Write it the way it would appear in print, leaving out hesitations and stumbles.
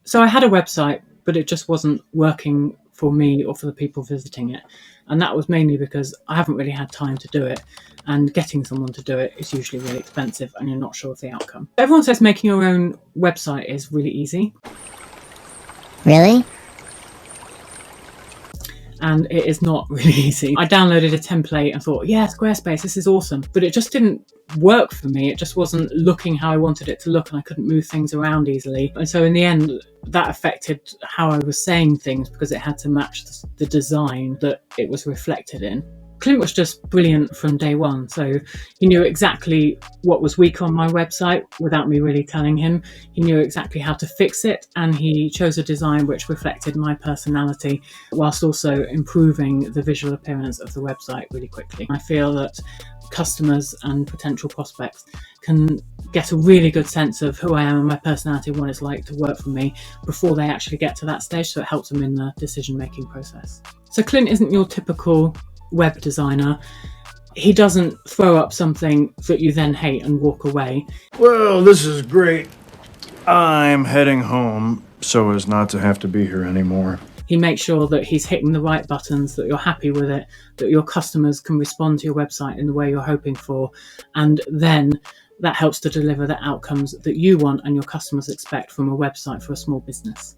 So I had a website, but it just wasn't working for me or for the people visiting it. And that was mainly because I haven't really had time to do it. And getting someone to do it is usually really expensive and you're not sure of the outcome. Everyone says making your own website is really easy. Really? And it is not really easy. I downloaded a template and thought, yeah, Squarespace, this is awesome. But it just didn't work for me. It just wasn't looking how I wanted it to look, and I couldn't move things around easily. And so in the end, that affected how I was saying things because it had to match the design that it was reflected in. Clint was just brilliant from day one. So he knew exactly what was weak on my website without me really telling him. He knew exactly how to fix it, and he chose a design which reflected my personality whilst also improving the visual appearance of the website really quickly. I feel that customers and potential prospects can get a really good sense of who I am and my personality and what it's like to work for me before they actually get to that stage, so it helps them in the decision-making process. So Clint isn't your typical web designer. He doesn't throw up something that you then hate and walk away. Well, this is great. I'm heading home so as not to have to be here anymore. He makes sure that he's hitting the right buttons, that you're happy with it, that your customers can respond to your website in the way you're hoping for, and then that helps to deliver the outcomes that you want and your customers expect from a website for a small business.